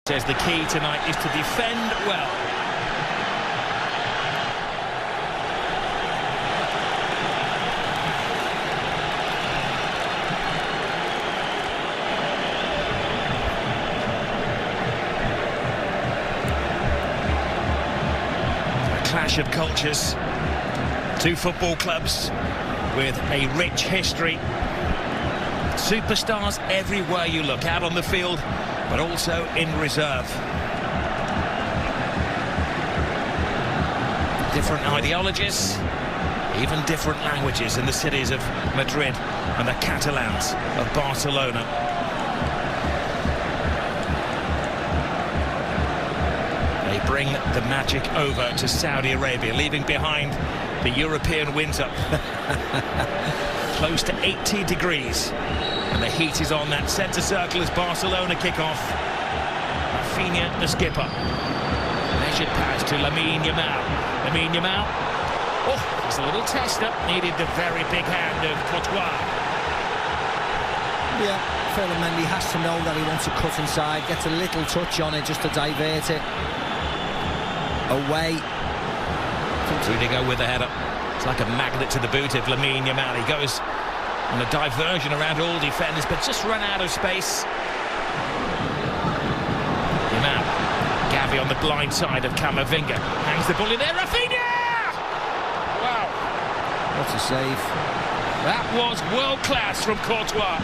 Says the key tonight is to defend well. A clash of cultures. Two football clubs with a rich history. Superstars everywhere you look, out on the field, but also in reserve. Different ideologies, even different languages in the cities of Madrid and the Catalans of Barcelona. They bring the magic over to Saudi Arabia, leaving behind the European winter. Close to 80 degrees. And the heat is on that centre circle as Barcelona kick off. Rafinha, the skipper. Measured pass to Lamine Yamal. Lamine Yamal. Oh, it's a little tester. Needed the very big hand of Courtois. Yeah, Mendy has to know that he wants to cut inside. Gets a little touch on it just to divert it away. Rudiger with the header. It's like a magnet to the boot of Lamine Yamal. He goes on a diversion around all defenders, but just run out of space. Yamal. Gavi on the blind side of Camavinga. Hangs the ball in there. Rafinha! Wow. What a save. That was world class from Courtois.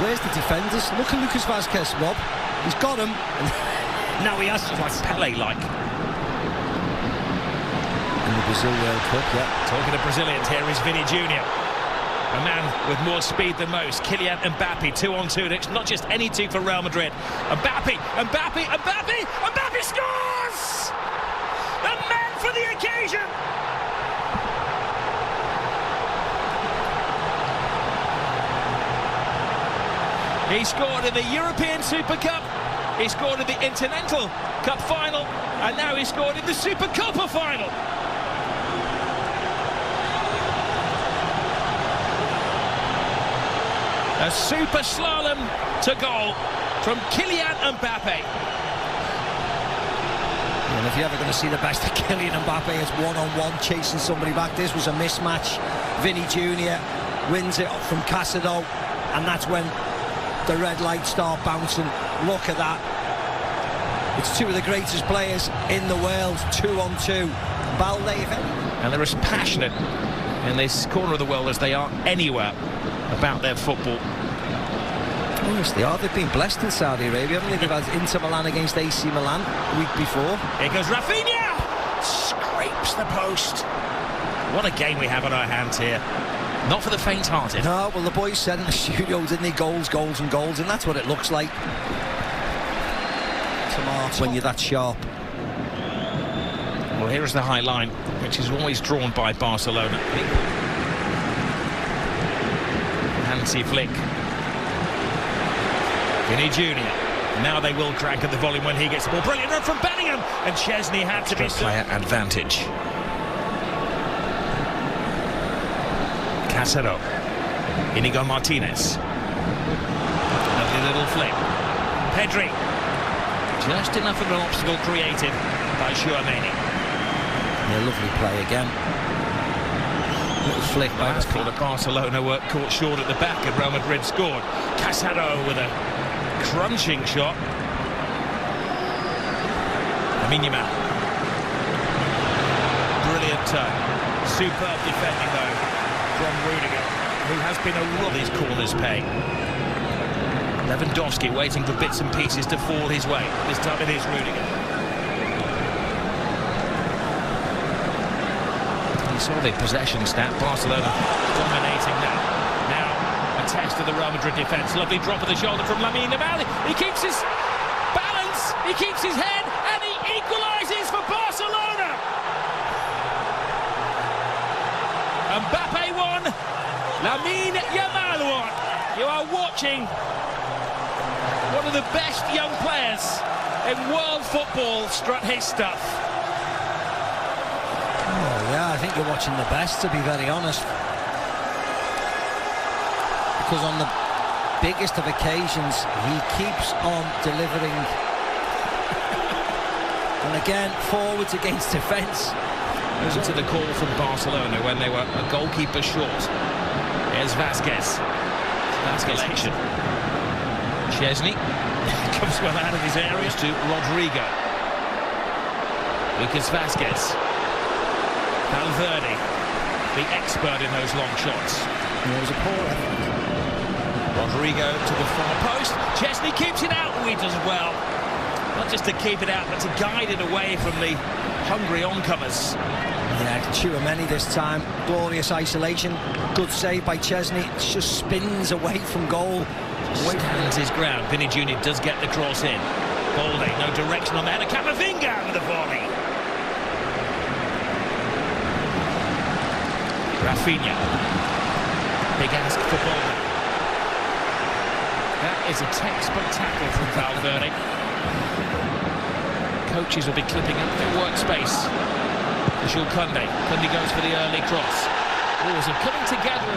Where's the defenders? Look at Lucas Vazquez, Rob. He's got him. Now he has to. Like Pele-like. In the Brazil World Cup, yeah. Talking of Brazilians, here is Vini Jr. A man with more speed than most. Kylian Mbappe, 2-on-2. It's not just any two for Real Madrid. Mbappe scores! The man for the occasion! He scored in the European Super Cup. He scored in the Intercontinental Cup final. And now he scored in the Super Copa final. A super slalom to goal from Kylian Mbappe. And if you're ever going to see the best of Kylian Mbappe, it's one-on-one chasing somebody back. This was a mismatch. Vini Jr. wins it from Casado, and that's when the red lights start bouncing. Look at that. It's two of the greatest players in the world, 2-on-2. Balde, and they're as passionate in this corner of the world as they are anywhere about their football. Yes, they are. They've been blessed in Saudi Arabia, haven't they? They've had Inter Milan against AC Milan the week before. Here goes Rafinha! Scrapes the post. What a game we have on our hands here. Not for the faint-hearted. No, well, the boys said in the studio, didn't they? Goals, goals and goals, and that's what it looks like. Tomato. When you're that sharp. Well, here is the high line, which is always drawn by Barcelona. Hansi Flick. Vini Jr. Now they will crank at the volume when he gets the ball. Brilliant run from Bellingham, and Chesney had to be player advantage. Casado. Inigo Martinez. Lovely little flick. Pedri. Just enough of an obstacle created by Chouameni. Yeah, lovely play again. Little flick by That's called a Barcelona work caught short at the back, and Real Madrid scored. Casado with a crunching shot. Lamine Yamal. Brilliant turn. Superb defending though from Rudiger, who has been a roll. These corners pay. Lewandowski waiting for bits and pieces to fall his way. This time it is Rudiger. You saw the possession stat. Barcelona dominating now. A test of the Real Madrid defence. Lovely drop of the shoulder from Lamine Yamal. He keeps his balance, he keeps his head, and he equalises for Barcelona. Mbappe won, Lamine Yamal won. You are watching one of the best young players in world football strut his stuff. Oh, yeah, I think you're watching the best, to be very honest. Because on the biggest of occasions, he keeps on delivering And again, forwards against defence. Listen to the call from Barcelona when they were a goalkeeper short. Here's Vasquez. Vasquez action. Chesney comes well out of his area to Rodrigo. Lucas Vasquez. Valverde, the expert in those long shots. There was a poor effort. Rodrigo to the far post. Chesney keeps it out. He does well. Not just to keep it out, but to guide it away from the hungry oncomers. Yeah, Tchouaméni this time. Glorious isolation. Good save by Chesney. It just spins away from goal. Stands his ground. Vinny Jr. does get the cross in. Balde, no direction on the header. Camavinga with the volley. Rafinha. Big ask for Balde. That is a textbook tackle from Valverde. Coaches will be clipping up their workspace. Jules Koundé. Koundé goes for the early cross. Balls are coming together.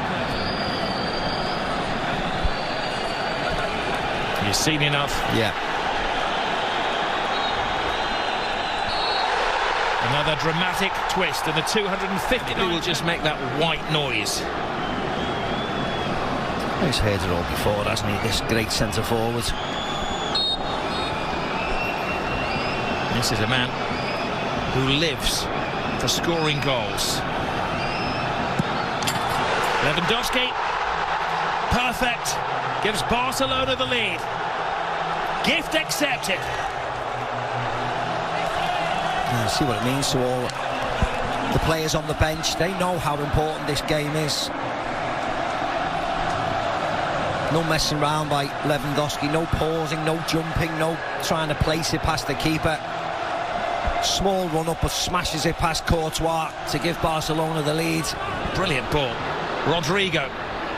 You've seen enough. Yeah. Another dramatic twist, and the 250 will just make that white noise. He's heard it all before, hasn't he? This great centre forward. This is a man who lives for scoring goals. Lewandowski, perfect, gives Barcelona the lead. Gift accepted. Yeah, see what it means to all the players on the bench. They know how important this game is. No messing around by Lewandowski, no pausing, no jumping, no trying to place it past the keeper. Small run-up, but smashes it past Courtois to give Barcelona the lead. Brilliant ball. Rodrigo.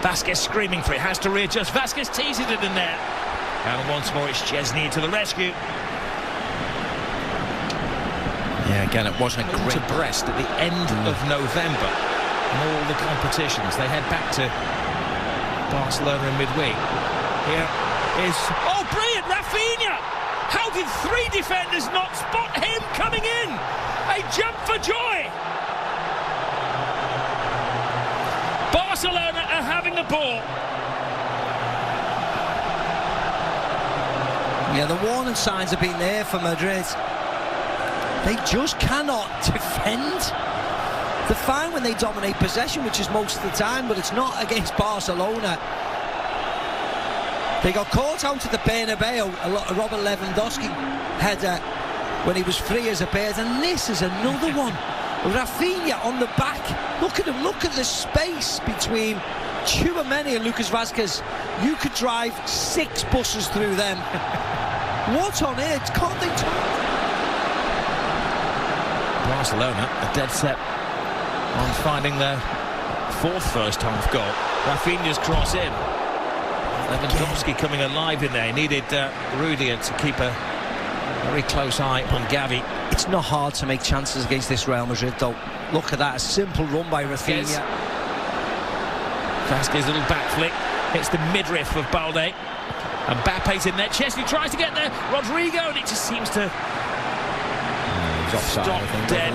Vasquez screaming for it, has to readjust. Vasquez teases it in there. And once more it's Chesney to the rescue. Yeah, again, it wasn't a great... to Brest at the end of November. In all the competitions, they head back to Barcelona in midweek. Here is... Oh, brilliant! Rafinha! How did three defenders not spot him coming in? A jump for joy! Barcelona are having the ball. Yeah, the warning signs have been there for Madrid. They just cannot defend. They're fine when they dominate possession, which is most of the time, but it's not against Barcelona. They got caught out at the Bernabeu, a Robert Lewandowski header when he was free as a bird, and this is another one. Rafinha on the back. Look at him, look at the space between Tchouaméni and Lucas Vasquez. You could drive 6 buses through them. What on earth? Can't they talk? Barcelona are dead set on finding their 4th first-half goal. Rafinha's cross in. Lewandowski coming alive in there. He needed Rudiger to keep a very close eye on Gavi. It's not hard to make chances against this Real Madrid, though. Look at that, a simple run by Rafinha. Vasquez, little back flick. Hits the midriff of Balde. And Mbappe's in there. Chesney tries to get there. Rodrigo, and it just seems to stop dead.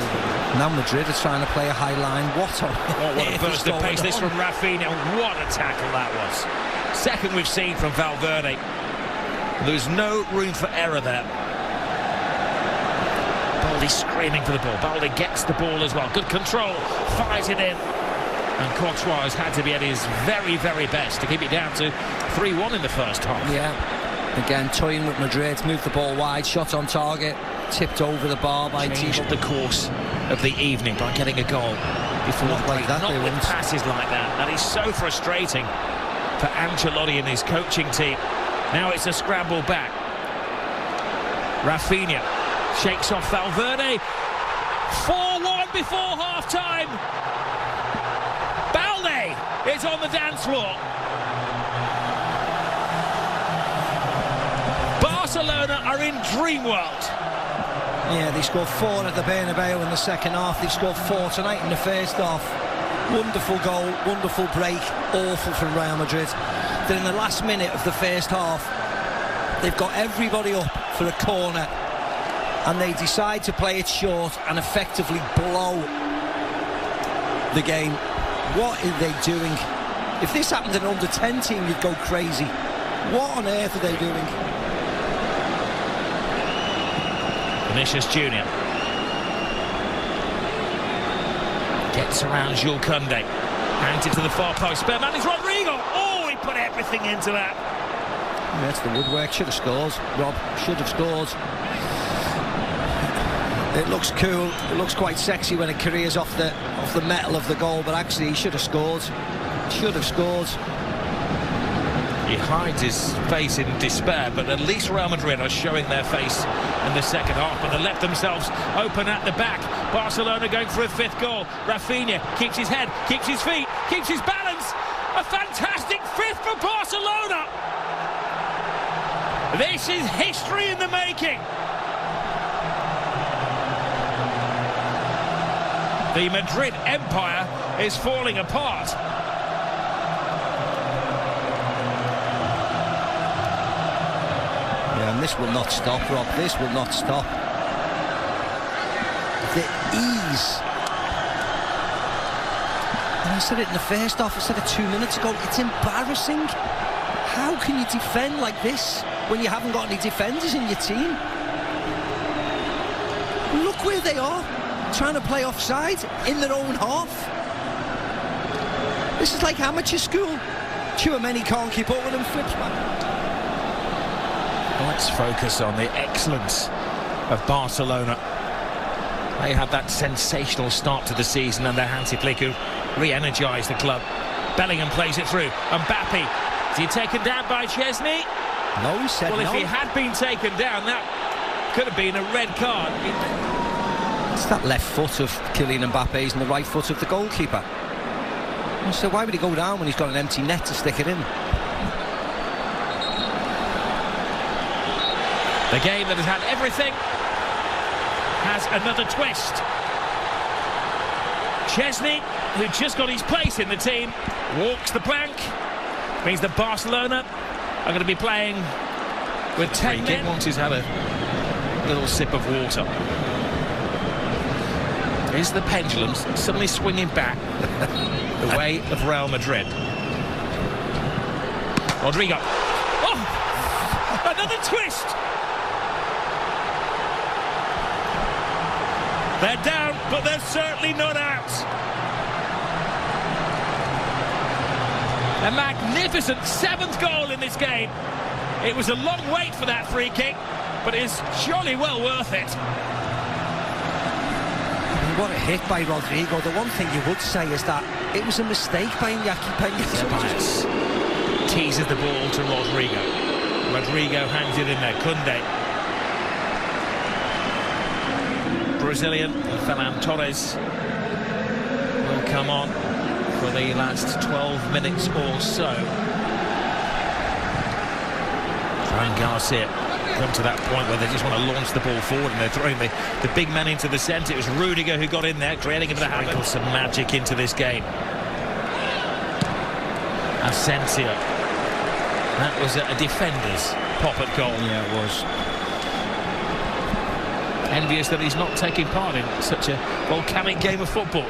Now Madrid are trying to play a high line. What a burst of pace this from Rafinha. What a tackle that was. Second we've seen from Valverde. There's no room for error there. Balde screaming for the ball. Balde gets the ball as well. Good control. Fires it in. And Courtois has had to be at his very, very best to keep it down to 3-1 in the first half. Yeah. Again, toying with Madrid. Moved the ball wide. Shot on target. Tipped over the bar by Changed the course of the evening by getting a goal before not like that. Not with passes like that. That is so frustrating for Ancelotti and his coaching team. Now it's a scramble back. Rafinha shakes off Valverde. 4-1 before half-time. Balde is on the dance floor. Barcelona are in dream world. Yeah, they scored 4 at the Bernabeu in the second half. They scored 4 tonight in the first half. Wonderful goal, wonderful break, awful from Real Madrid. Then in the last minute of the first half, they've got everybody up for a corner. and they decide to play it short and effectively blow the game. What are they doing? If this happened in an under-10 team, you'd go crazy. What on earth are they doing? Vinicius Junior gets around Jules Koundé, hands it to the far post. Spare man is Rodrigo. Oh, he put everything into that. Yeah, that's the woodwork. Should have scored, Rob. Should have scored. It looks cool. It looks quite sexy when it careers off the metal of the goal, but actually he should have scored. Should have scored. He hides his face in despair, but at least Real Madrid are showing their face in the second half, but they left themselves open at the back. Barcelona going for a fifth goal. Rafinha keeps his head, keeps his feet, keeps his balance. A fantastic fifth for Barcelona. This is history in the making. The Madrid empire is falling apart. Yeah, and this will not stop, Rob. This will not stop. The ease. And I said it in the first half, I said it 2 minutes ago, it's embarrassing. How can you defend like this when you haven't got any defenders in your team? Look where they are, trying to play offside in their own half. This is like amateur school. Tchouaméni can't keep up with them, flips back. Let's focus on the excellence of Barcelona. They had that sensational start to the season under Hansi Flick, who re-energised the club. Bellingham plays it through. Mbappe, is he taken down by Chesney? No, he said well, no. If he had been taken down, that could have been a red card. It's that left foot of Kylian Mbappe's and the right foot of the goalkeeper. So why would he go down when he's got an empty net to stick it in? The game that has had everything has another twist. Chesney, who just got his place in the team, walks the plank. Means that Barcelona are going to be playing with 10 men. Once he's had a little sip of water. Is the pendulum suddenly swinging back the way of Real Madrid? Rodrigo. Oh! Another twist! They're down, but they're certainly not out. A magnificent 7th goal in this game. It was a long wait for that free kick, but it's surely well worth it. What a hit by Rodrigo. The one thing you would say is that it was a mistake by Iñaki Peña. Teases the ball to Rodrigo. Rodrigo hangs it in there. Koundé. Brazilian Ferran Torres will come on for the last 12 minutes or so. Fran Garcia come to that point where they just want to launch the ball forward and they're throwing the big man into the centre. It was Rudiger who got in there, creating a bit of havoc. Some magic into this game. Asensio. That was a defender's pop-at goal. Yeah, it was. Envious that he's not taking part in such a volcanic game of football.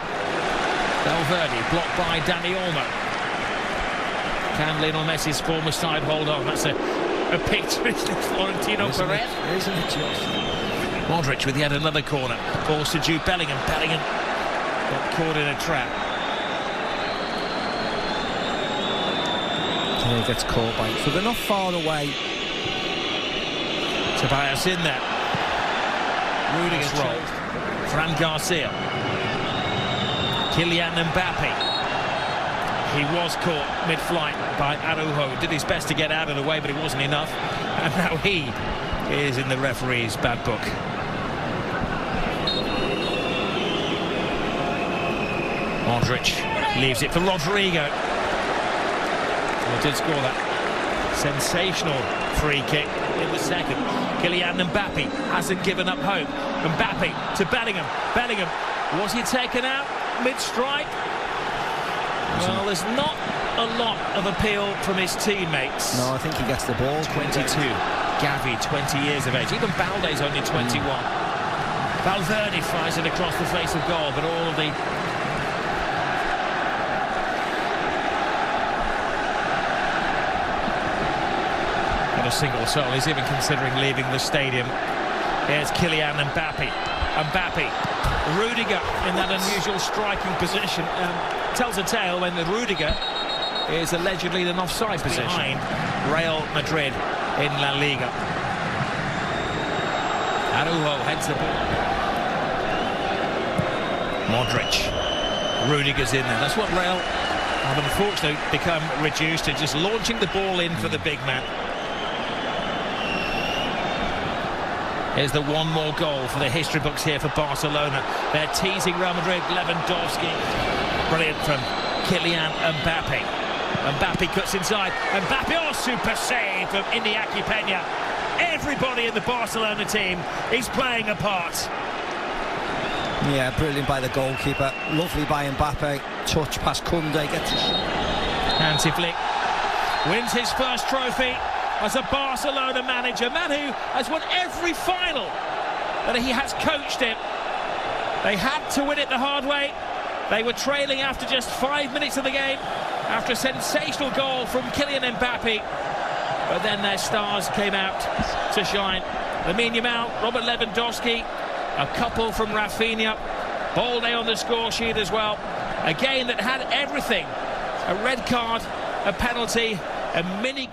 Valverde blocked by Dani Olmo. Can Lionel Messi's former side hold on? That's a picture of Florentino Perez. Isn't it just? Modric with yet another corner. Balls to Jude Bellingham. Bellingham got caught in a trap. He gets caught by it. So they're not far away. Tobias in there. Rudiger's roll. Fran Garcia. Kylian Mbappe. He was caught mid-flight by Araujo. Did his best to get out of the way, but it wasn't enough. And now he is in the referee's bad book. Modric leaves it for Rodrigo. He did score that sensational free kick in the second. Kylian Mbappe hasn't given up hope. Mbappe to Bellingham. Bellingham, was he taken out mid-strike? Well, there's not a lot of appeal from his teammates. No, I think he gets the ball. 22 Gavi, 20 years of age. Even Balde's only 21. Valverde fires it across the face of goal, but all of the... Not a single soul is even considering leaving the stadium. Here's Kylian Mbappe. Rudiger in that unusual striking position. Tells a tale when the Rudiger is allegedly in an offside position. Behind Real Madrid in La Liga. Araujo heads the ball. Modric. Rudiger's in there. That's what Real have unfortunately become reduced to, just launching the ball in for the big man. Here's the one more goal for the history books here for Barcelona. They're teasing Real Madrid. Lewandowski. Brilliant from Kylian Mbappe. Mbappe cuts inside. Mbappe, oh, super save from Iñaki Peña. Everybody in the Barcelona team is playing a part. Yeah, brilliant by the goalkeeper. Lovely by Mbappe. Touch past Koundé. Hansi Flick wins his first trophy as a Barcelona manager. Man who has won every final that he has coached in. They had to win it the hard way. They were trailing after just 5 minutes of the game, after a sensational goal from Kylian Mbappe. But then their stars came out to shine. Lamine Yamal, Robert Lewandowski, a couple from Rafinha, Balde on the score sheet as well. A game that had everything: a red card, a penalty, a mini...